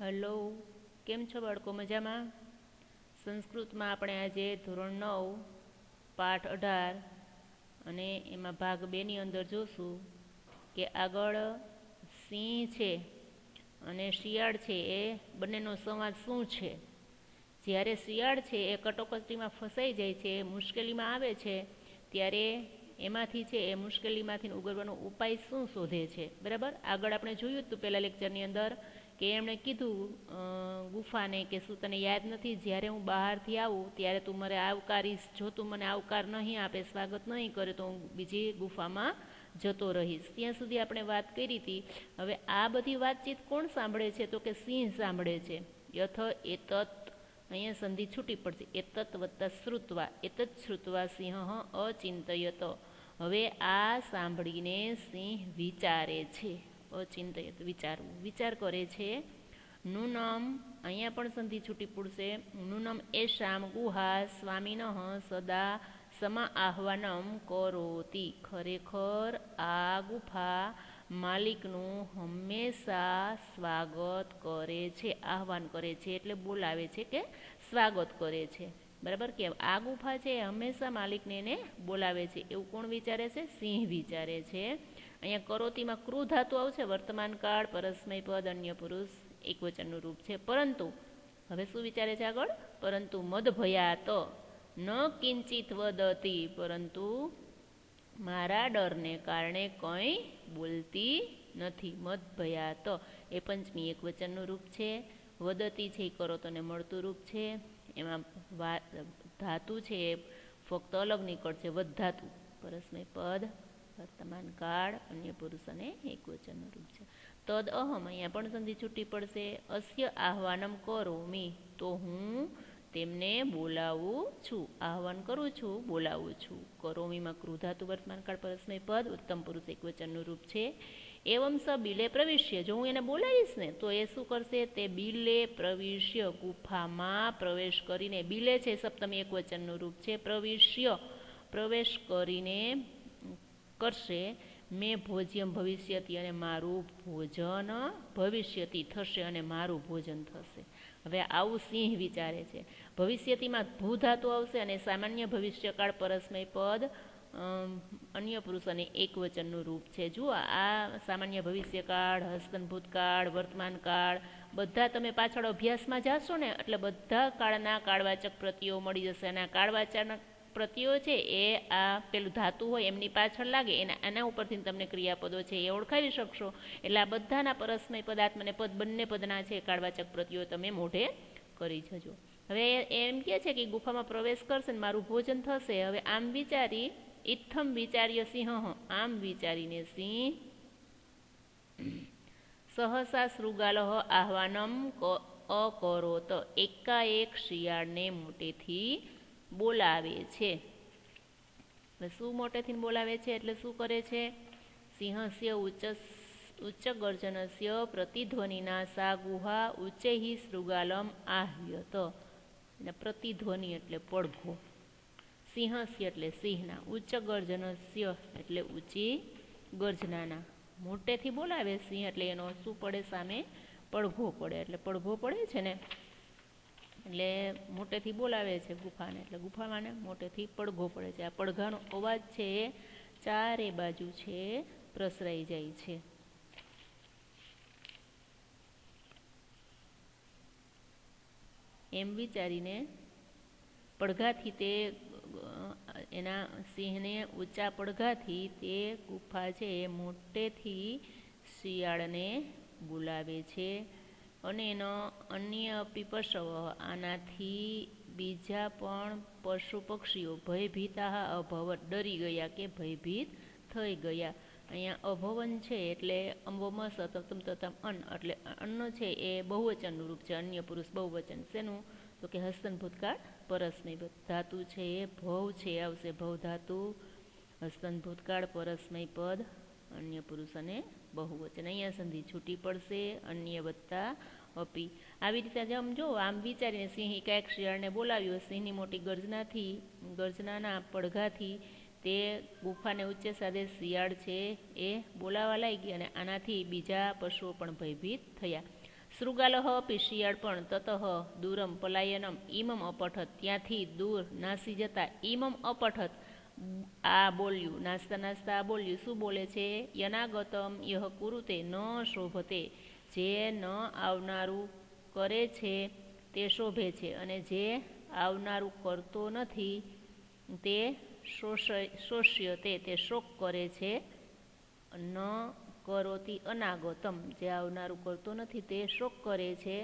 Hello, કેમ છો બાળકો? મજામાં? સંસ્કૃતમાં આપણે આજે ધોરણ 9 પાઠ 18 અને એમાં ભાગ 2ની અંદર જોશું કે આગળ સિંહ છે અને શિયાળ છે એ બંનેનો સંવાદ શું છે. જ્યારે શિયાળ છે એ કટોકટીમાં ફસાઈ જાય છે, મુશ્કેલીમાં આવે છે, ત્યારે એમાંથી છે એ મુશ્કેલીમાંથી ઉગરવાનો ઉપાય શું શોધે છે. બરાબર, આગળ આપણે જોયું હતું પહેલા લેક્ચરની અંદર કે એમણે કીધું ગુફાને કે શું તને યાદ નથી, જ્યારે હું બહારથી આવું ત્યારે તું મને આવકારીશ, જો તું મને આવકાર નહીં આપે, સ્વાગત નહીં કરે તો હું બીજી ગુફામાં જતો રહીશ. ત્યાં સુધી આપણે વાત કરી હતી. હવે આ બધી વાતચીત કોણ સાંભળે છે? તો કે સિંહ સાંભળે છે. યથ એતત, અહીંયા સંધિ છૂટી પડશે, એતત વત્તા શ્રુત્વા, એતત શ્રુત્વા સિંહ અચિંતયત. હવે આ સાંભળીને સિંહ વિચારે છે. અચિંતયત વિચારવું, વિચાર કરે છે. નૂનમ, અહીંયા પણ સંધિ છૂટી પડશે. નૂનમ એશામ ગુહા સ્વામિનઃ સદા સમા આહ્વાનમ કરોતિ. ખરેખર આ ગુફા માલિકનું હંમેશા સ્વાગત કરે છે. આહ્વાન કરે છે એટલે બોલાવે છે કે સ્વાગત કરે છે. બરાબર, કે આ ગુફા છે હંમેશા માલિકને એને બોલાવે છે. એવું કોણ વિચારે છે? સિંહ વિચારે છે. અહીંયા કરોતિમાં ક્રુ ધાતુ આવશે, વર્તમાન કાળ, પરસ્મય પદ, અન્ય પુરુષ, એકવચનનું રૂપ છે. પરંતુ હવે શું વિચારે છે આગળ? પરંતુ મદ ભયાત ન કિંચિત વદતી, પરંતુ મારા ડરને કારણે કંઈ બોલતી નથી. મદ ભયાત એ પંચમી એકવચનનું રૂપ છે. વદતી છે એ કરોતોને મળતું રૂપ છે. એમાં ધાતુ છે એ ફક્ત અલગ નીકળશે, વધ પરસ્મય પદ, વર્તમાન કાળ, અન્ય પુરુષ અને એકવચનનું રૂપ છે. તદ અહમ, અહીંયા પણ સંધિ છૂટી પડશે. અસ્ય આહ્વાનમ કરોમી, તો હું તેમને બોલાવું છું, આહ્વાન કરું છું, બોલાવું છું. કરોમીમાં ક્રુધાતુ વર્તમાન કાળ પરસ્મય પદ, ઉત્તમ પુરુષ એકવચનનું રૂપ છે. એવમ સ બિલે પ્રવિશ્ય, જો હું એને બોલાવીશ ને તો એ શું કરશે? તે બિલે પ્રવિશ્ય, ગુફામાં પ્રવેશ કરીને, બિલે છે સપ્તમી એકવચનનું રૂપ છે, પ્રવિશ્ય પ્રવેશ કરીને કરશે. મેં ભોજ્યમ ભવિષ્યતિ, અને મારું ભોજન ભવિષ્યતિ થશે, અને મારું ભોજન થશે. હવે આવું સિંહ વિચારે છે. ભવિષ્યતિમાં ભૂ ધાતુ આવશે અને સામાન્ય ભવિષ્યકાળ પરસ્મય પદ, અન્ય પુરુષ અને એકવચનનું રૂપ છે. જુઓ, આ સામાન્ય ભવિષ્યકાળ, હસ્તન ભૂતકાળ, વર્તમાન કાળ, બધા તમે પાછળ અભ્યાસમાં જાશો ને એટલે બધા કાળના કાળવાચક પ્રત્યયો મળી જશે. અને આ કાળવાચક પ્રત્યયો છે એ આ પેલું ધાતુ હોય એમની પાછળ લાગે, એના ઉપરથી તમને ક્રિયાપદો છે એ ઓળખાવી શકશો. એટલે આ બધાના પરસ્મય પદ, આત્મને પદ, બંને પદના છે કાળવાચક પ્રત્યયો તમે મોઢે કરી જજો. હવે એમ કહે છે કે ગુફામાં પ્રવેશ કરશે ને મારું ભોજન થશે. હવે આમ વિચારી, ઇત્થમ વિચાર્ય સિંહ, આમ વિચારીને સિંહ સહસા શૃગાલઃ આહ્વાનમ અકરોત, એકાએક શિયાળને મોટેથી બોલાવે છે. શું મોટેથી બોલાવે છે એટલે શું કરે છે? સિંહસ્ય ઉચ્ચ ગર્જનસ્ય પ્રતિધ્વનિના સા ગુહા ઉચ્ચૈ શૃગાલમ આહ્યત. પ્રતિધ્વનિ એટલે પડઘો, સિંહસ્ય એટલે સિંહના, ઉચ્ચ ગર્જનસ્ય એટલે ઊંચી ગર્જનાના, મોટેથી બોલાવે સિંહ એટલે એનો શું પડે? સામે પડઘો પડે. એટલે પડઘો પડે છે ને એટલે મોટેથી બોલાવે છે ગુફાને, એટલે ગુફામાં મોટેથી પડઘો પડે છે. આ પડઘાનો અવાજ છે એ ચારે બાજુ છે પ્રસરાઈ જાય છે. એમ વિચારીને પડઘાથી તે એના સિંહને ઊંચા પડઘાથી તે ગુફા છે એ મોટેથી શિયાળને બોલાવે છે. અને એનો અન્ય અપી પશવ, આનાથી બીજા પણ પશુ પક્ષીઓ ભયભીતા અભવત, ડરી ગયા કે ભયભીત થઈ ગયા. અહીંયા અભવન છે એટલે અંબોમસ તમ તતમ અન્ન, એટલે અન્ન છે એ બહુવચનનું રૂપ છે, અન્ય પુરુષ બહુવચન. શેનું? તો કે હસ્તન ભૂતકાળ પરસ્મય ધાતુ છે એ ભવ છે આવશે, ભવ ધાતુ, હસ્તન ભૂતકાળ પરસ્મય પદ, અન્ય પુરુષ અને બહુવચન. અહીંયા સંધિ છૂટી પડશે, અન્ય વત્તા અપી. આવી રીતે આમ જો, આમ વિચારીને સિંહ એકાએક શિયાળને બોલાવ્યો. સિંહની મોટી ગર્જનાના પડઘાથી તે ગુફાને ઉચ્ચે સાધે શિયાળ છે એ બોલાવા લાગી, અને આનાથી બીજા પશુઓ પણ ભયભીત થયા. શૃગાલઃ અપી શિયાળ પણ તતઃ દૂરમ પલાયનમ ઇમમ અપઠત ત્યાંથી દૂર નાસી જતા ઇમમ અપઠત આ બોલ્યું, નાસ્તા નાસ્તા આ બોલ્યું. શું બોલે છે? યનાગતમ યહ કુરુતે ન શોભતે, જે ન આવનારું કરે છે તે શોભે છે, અને જે આવનારું કરતો નથી તે શોષ્યતે, તે શોક કરે છે. ન કરોતિ અનાગતમ, જે આવનારું કરતો નથી તે શોક કરે છે.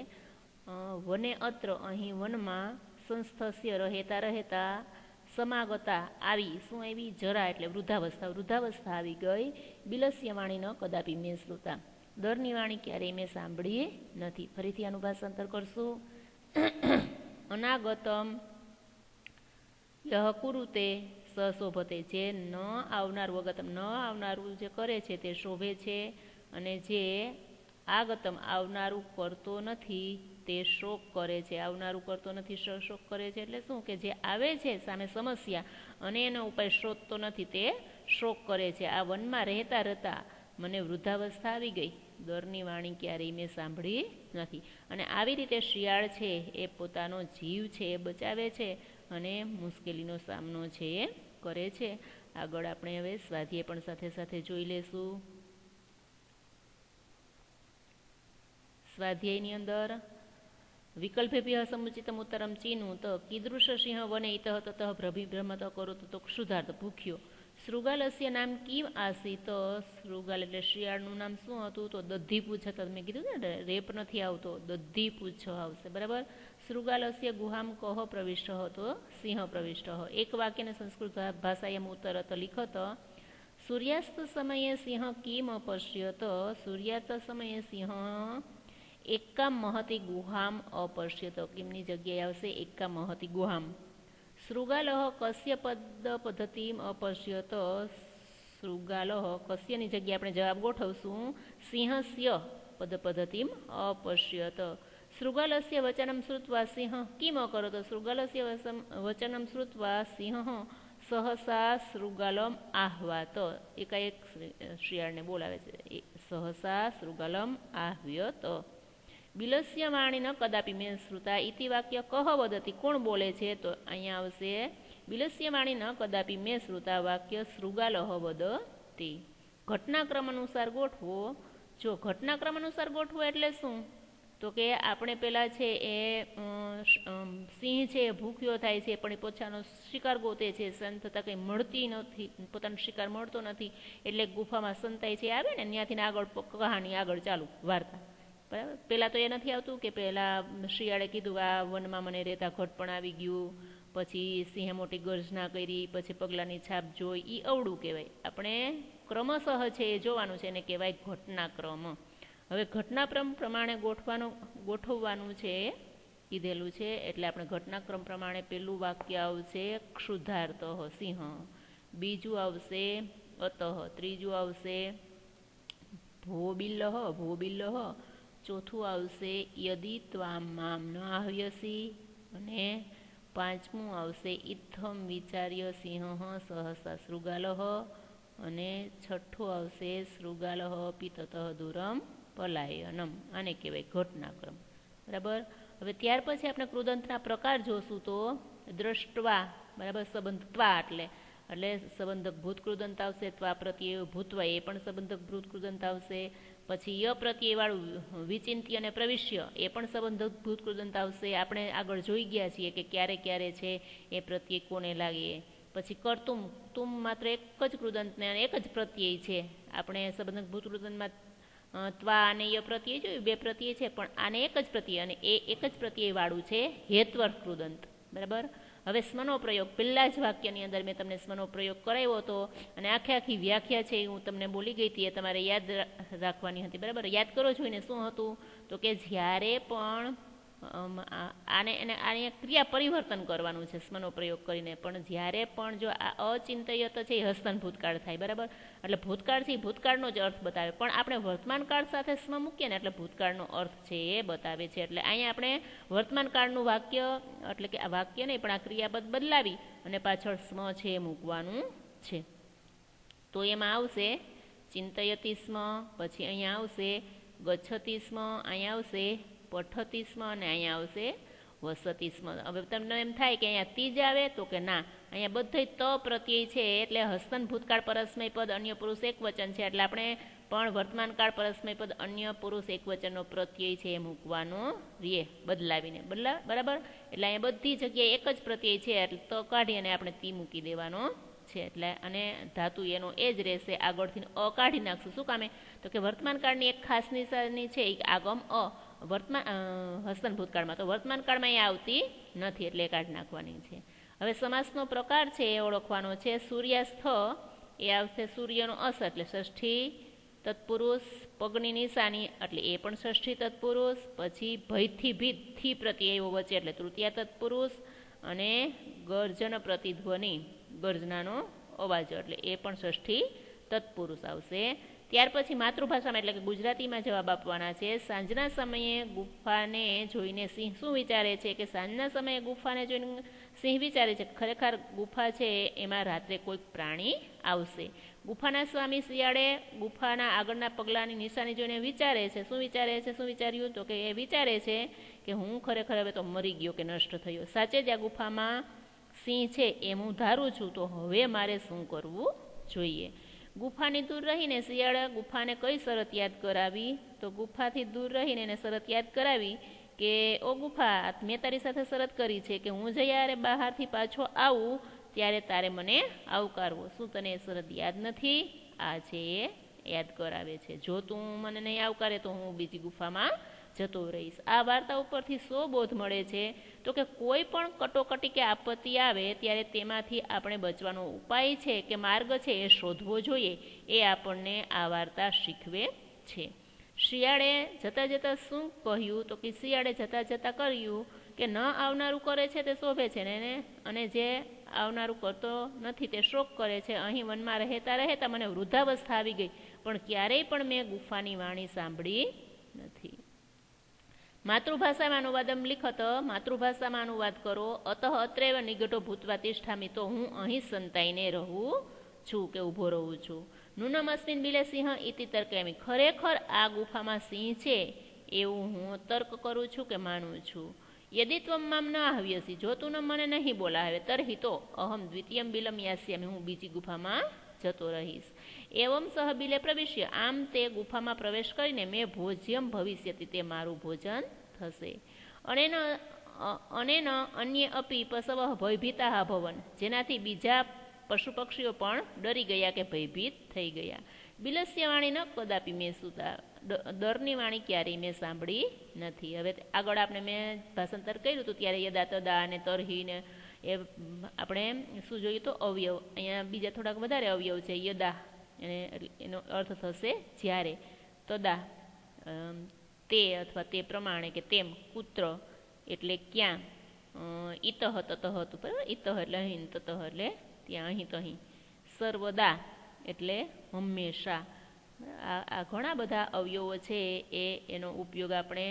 વને અત્ર, અહીં વનમાં, સંસ્થસ્ય રહેતા રહેતા, સમાગતા આવી, શું આવી? જરા એટલે વૃદ્ધાવસ્થા, વૃદ્ધાવસ્થા આવી ગઈ. બિલસ્ય વાણી ન કદાપી મેં શ્રુતા, દરની વાણી ક્યારેય મેં સાંભળી નથી. ફરીથી આનું ભાષાંતર કરશું. અનાગતમ યહ કુરુતે સ શોભતે, જે ન આવનારું, અગતમ ન આવનારું જે કરે છે તે શોભે છે, અને જે આગતમ આવનારું કરતો નથી તે શોક કરે છે. આવનારું કરતો નથી શોક કરે છે એટલે શું? કે જે આવે છે સામે સમસ્યા અને એનો ઉપાય શોધતો નથી તે શોક કરે છે. આ વનમાં રહેતા રહેતા મને વૃદ્ધાવસ્થા આવી ગઈ, દરની વાણી ક્યારેય મેં સાંભળી નથી. અને આવી રીતે શિયાળ છે એ પોતાનો જીવ છે એ બચાવે છે અને મુશ્કેલીનો સામનો છે એ કરે છે. આગળ આપણે હવે સ્વાધ્યાય પણ સાથે સાથે જોઈ લેશું. સ્વાધ્યાયની અંદર વિકલ્પેભ્ય સમુચિતમ ઉત્તરમ ચીનું તો કીદૃશ સિંહ વને ઇતઃ તતઃ ભ્રમિભ્રમત કરોતો તો ક્ષુધાર્થ ભૂખ્યો. શૃગાલસ્ય નામ કિમ આસીત, શૃગાલ એટલે શિયાળનું નામ શું હતું? તો દધીપૂછ હતા. મેં કીધું ને રેપ નથી આવતો, દધીપૂછ આવશે, બરાબર. શૃગાલસ્ય ગુહામ કહ પ્રવિષ્ટ હતો, સિંહ પ્રવિષ્ટ. એક વાક્યને સંસ્કૃત ભાષાયામ ઉત્તરત લિખત. સૂર્યાસ્ત સમયે સિંહ કિમ અપશ્યત, સૂર્યાસ્ત સમયે સિંહ એક્કા મહતી ગુહામ અપશ્યત. કિમની જગ્યાએ આવશે એક્કા મહતી ગુહામ. શૃગાલઃ કસ્ય પદ પદ્ધતિમ અપશ્યત, શૃગાલઃ કસ્યની જગ્યાએ આપણે જવાબ ગોઠવશું સિંહસ્ય પદ પદ્ધતિમ અપશ્યત. શૃગાલસ્ય વચનમ શ્રુત્વા સિંહ કિમ અકરોત, શૃગાલસ્ય વચનમ શ્રુત્વા સિંહ સહસા શૃગાલમ આહ્વાત, એકાએક શિયાળને બોલાવે છે, સહસા શૃગાલમ આહ્વ્યત. બિલસ્ય વાણી ન કદાપી મેં શ્રુતા ઇતિ વાક્ય કહ વદતી, કોણ બોલે છે? તો અહીંયા આવશે બિલસ્ય વાણી ન કદાપી મેં શ્રુતા વાક્ય શૃગાલહ વદતી. ઘટનાક્રમ અનુસાર ગોઠવો. જો ઘટનાક્રમ અનુસાર ગોઠવો એટલે શું? તો કે આપણે પેલા છે એ સિંહ છે ભૂખ્યો થાય છે પણ એ પોતાનો શિકાર ગોતે છે, સંત થતાં કંઈ મળતી નથી, પોતાનો શિકાર મળતો નથી એટલે ગુફામાં સંતાય છે આવે ને, ત્યાંથી આગળ કહાની આગળ ચાલુ વાર્તા, બરાબર. પહેલાં તો એ નથી આવતું કે પહેલાં શિયાળે કીધું આ વનમાં મને રહેતા ઘટપણ આવી ગયું, પછી સિંહે મોટી ગર્જના કરી, પછી પગલાંની છાપ જોઈ, એ અવળું કહેવાય. આપણે ક્રમશઃ છે એ જોવાનું છે, એને કહેવાય ઘટનાક્રમ. હવે ઘટનાક્રમ પ્રમાણે ગોઠવવાનું છે કીધેલું છે, એટલે આપણે ઘટનાક્રમ પ્રમાણે પેલું વાક્ય આવશે ક્ષુધાર્ત સિંહ, બીજું આવશે અતઃ, ત્રીજું આવશે ભોબિલ્લઃ ભોબિલ્લઃ, ચોથું આવશે યદિ ત્વામ મામ ન આહ્યસી, અને પાંચમું આવશે ઇત્થમ વિચાર્ય સિંહ સહસા શૃગાલઃ, અને છઠ્ઠું આવશે શૃગાલઃ અપી તતઃ દૂરમ પલાયનમ. આને કહેવાય ઘટનાક્રમ, બરાબર. હવે ત્યાર પછી આપણે કૃદંતના પ્રકાર જોશું. તો દ્રષ્ટવા, બરાબર, સંબંધત્વા એટલે સંબંધક ભૂત કૃદંત આવશે, ત્વા પ્રત્યે ભૂતવા એ પણ સંબંધક ભૂત કૃદંત આવશે. પછી ય પ્રત્યય વાળું વિચિંત્ય અને પ્રવિશ્ય એ પણ સંબંધક ભૂત કૃદંત આવશે. આપણે આગળ જોઈ ગયા છીએ કે ક્યારે ક્યારે છે એ પ્રત્યય કોને લાગે. પછી કરતુમ, તુમ માત્ર એક જ કૃદંતને એક જ પ્રત્યય છે. આપણે સંબંધક ભૂત કૃદંતમાં ત્વા અને ય પ્રત્યય જોયું, બે પ્રત્યય છે, પણ આને એક જ પ્રત્યય, અને એ એક જ પ્રત્યય વાળું છે હેત્વર્થ કૃદંત, બરાબર. હવે સ્મનો પ્રયોગ, પહેલાં જ વાક્યની અંદર મેં તમને સ્મનો પ્રયોગ કરાવ્યો હતો, અને આખી વ્યાખ્યા છે એ હું તમને બોલી ગઈ હતી, એ તમારે યાદ રાખવાની હતી, બરાબર. યાદ કરો છો એને શું હતું? તો કે જ્યારે પણ આને ક્રિયા પરિવર્તન કરવાનું છે સ્મનો પ્રયોગ કરીને, પણ જ્યારે પણ જો આ અચિંતયત છે એ હસ્તન ભૂતકાળ થાય, બરાબર. એટલે ભૂતકાળ છે એ ભૂતકાળનો જ અર્થ બતાવે, પણ આપણે વર્તમાન કાળ સાથે સ્મ મૂકીએ ને એટલે ભૂતકાળનો અર્થ છે એ બતાવે છે. એટલે અહીંયા આપણે વર્તમાન કાળનું વાક્ય, એટલે કે આ વાક્ય નહીં પણ આ ક્રિયાપદ બદલાવી અને પાછળ સ્મ છે એ મૂકવાનું છે. તો એમાં આવશે ચિંતયતી સ્મ, પછી અહીંયા આવશે ગચ્છતિ સ્મ અહીંયા આવશે પઠતિ સ્મ અને અહીંયા આવશે વસતિ સ્મ. હવે તમને એમ થાય કે અહીંયા તી જ આવે, તો કે ના, અહીંયા બધે ત પ્રત્યય છે એટલે હસ્તન ભૂતકાળ પરસ્મય પદ અન્ય પુરુષ એક વચન છે એટલે આપણે પણ વર્તમાનકાળ પરસ્મય પદ અન્ય પુરુષ એક વચનનો પ્રત્યય છે એ મૂકવાનો રે બદલાવીને બરાબર. એટલે અહીંયા બધી જગ્યાએ એક જ પ્રત્યય છે એટલે ત કાઢી અને આપણે તી મૂકી દેવાનો છે. એટલે અને ધાતુ એનો એ જ રહેશે, આગળથી અ કાઢી નાખશું. શું કામે? તો કે વર્તમાનકાળની એક ખાસ નિશાની છે આગમ અ હસ્તન ભૂતકાળમાં, તો વર્તમાનકાળમાં એ આવતી નથી એટલે એ કાઢી નાખવાની છે. હવે સમાસનો પ્રકાર છે એ ઓળખવાનો છે. સૂર્યાસ્થ એ આવશે સૂર્યનો અસ એટલે ષષ્ઠી તત્પુરુષ, પગની નિશાની એટલે એ પણ ષષ્ઠી તત્પુરુષ, પછી ભયથી ભીતથી પ્રત્યય એવો વચ્ચે એટલે તૃતીયા તત્પુરુષ, અને ગર્જન પ્રતિધ્વનિ ગર્જનાનો અવાજ એટલે એ પણ ષષ્ઠી તત્પુરુષ આવશે. ત્યાર પછી માતૃભાષામાં એટલે કે ગુજરાતીમાં જવાબ આપવાના છે. સાંજના સમયે ગુફાને જોઈને સિંહ શું વિચારે છે? કે સાંજના સમયે ગુફાને જોઈને સિંહ વિચારે છે ખરેખર ગુફા છે એમાં રાત્રે કોઈક પ્રાણી આવશે. ગુફાના સ્વામી શિયાળે ગુફાના આગળના પગલાંની નિશાની જોઈને વિચારે છે. શું વિચારે છે? શું વિચાર્યું? તો કે એ વિચારે છે કે હું ખરેખર હવે તો મરી ગયો કે નષ્ટ થયો. સાચે જ આ ગુફામાં સિંહ છે એમ હું ધારું છું, તો હવે મારે શું કરવું જોઈએ? ગુફાની દૂર રહીને શિયાળે ગુફાને કઈ શરત યાદ કરાવી? તો ગુફાથી દૂર રહીને એને શરત યાદ કરાવી કે ઓ ગુફા, મેં તારી સાથે શરત કરી છે કે હું જ્યારે બહારથી પાછો આવું ત્યારે તારે મને આવકારવો. શું તને એ શરત યાદ નથી? આ છે એ યાદ કરાવે છે. જો તું મને નહીં આવકારે તો હું બીજી ગુફામાં જતો રહીશ. આ વાર્તા ઉપરથી શો બોધ મળે છે? તો કે કોઈ પણ કટોકટી કે આપત્તિ આવે ત્યારે તેમાંથી આપણે બચવાનો ઉપાય છે કે માર્ગ છે એ શોધવો જોઈએ, એ આપણને આ વાર્તા શીખવે છે. શિયાળે જતાં જતાં શું કહ્યું? તો કે શિયાળે જતાં જતાં કહ્યું કે ન આવનારું કરે છે તે શોભે છે ને એને, અને જે આવનારું કરતો નથી તે શોક કરે છે. અહીં વનમાં રહેતા રહેતા મને વૃદ્ધાવસ્થા આવી ગઈ, પણ ક્યારેય પણ મેં ગુફાની વાણી સાંભળી નથી. માતૃભાષામાં અનુવાદમ લિખત, માતૃભાષામાં અનુવાદ કરો. અતઃ અત્રેવ નિગઢો ભૂતવા તિષ્ઠામિ, તો હું અહીં સંતાઈને રહું છું કે ઊભો રહું છું. નૂનમ અસ્મિન બિલે સિંહ ઇતિ તર્કયામિ, ખરેખર આ ગુફામાં સિંહ છે એવું હું તર્ક કરું છું કે માનું છું. યદિ ત્વમ મામ ન આવ્યસી, જો તું મને નહીં બોલાવે, તર્હિ તો અહમ દ્વિતીયમ બિલમ યાસ્યામિ, હું બીજી ગુફામાં જતો રહીશ. એવમ સહ બિલે પ્રવિશ્ય, આમ તે ગુફામાં પ્રવેશ કરીને મેં ભોજ્યમ ભવિષ્યતિ, તે મારું ભોજન થશે. અનેન અન્ય અપી પશવ ભયભીતા ભવન, જેનાથી બીજા પશુ પક્ષીઓ પણ ડરી ગયા કે ભયભીત થઈ ગયા. બિલસ્ય વાણી ન કદાપી મેં સુતા, દરની વાણી ક્યારેય મેં સાંભળી નથી. હવે આગળ આપણે મેં ભાષાંતર કર્યું હતું ત્યારે યદા તદા અને તરહી ને એ આપણે શું જોયું તો અવયવ, અહીંયા બીજા થોડાક વધારે અવયવ છે. યદા એનો અર્થ થશે જ્યારે, તદા તે અથવા તે પ્રમાણે કે તેમ, કુત્ર એટલે ક્યાં, ઇતઃ તતઃ હતું બરાબર, ઇતઃ એટલે અહીં, તતઃ એટલે ત્યાં, અહીં તહીં, સર્વદા એટલે હંમેશા. આ ઘણા બધા અવયવો છે એનો ઉપયોગ આપણે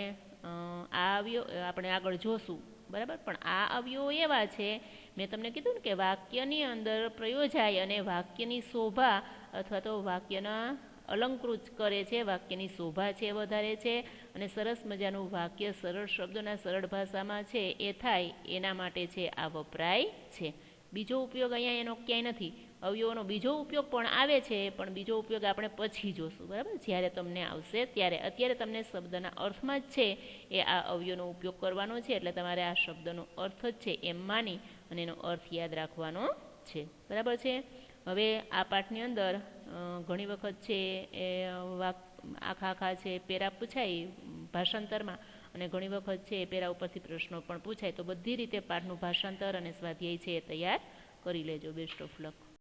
આપણે આગળ જોશું બરાબર. પણ આ અવયવો એવા છે, મેં તમને કીધું ને કે વાક્યની અંદર પ્રયોજાય અને વાક્યની શોભા અથવા તો વાક્યના અલંકૃત કરે છે, વાક્યની શોભા છે વધારે છે, અને સરસ મજાનું વાક્ય સરળ શબ્દોના સરળ ભાષામાં છે એ થાય એના માટે છે આ વપરાય છે. બીજો ઉપયોગ અહીંયા એનો ક્યાંય નથી. અવયવોનો બીજો ઉપયોગ પણ આવે છે, પણ બીજો ઉપયોગ આપણે પછી જોશું બરાબર, જ્યારે તમને આવશે ત્યારે. અત્યારે તમને શબ્દના અર્થમાં જ છે એ આ અવયવનો ઉપયોગ કરવાનો છે, એટલે તમારે આ શબ્દનો અર્થ જ છે એમ માની અને એનો અર્થ યાદ રાખવાનો છે બરાબર છે. હવે આ પાઠની અંદર ઘણી વખત છે એ આખા છે પેરા પૂછાય ભાષાંતરમાં, અને ઘણી વખત છે એ પેરા ઉપરથી પ્રશ્નો પણ પૂછાય. તો બધી રીતે પાઠનું ભાષાંતર અને સ્વાધ્યાય છે એ તૈયાર કરી લેજો. Best of luck.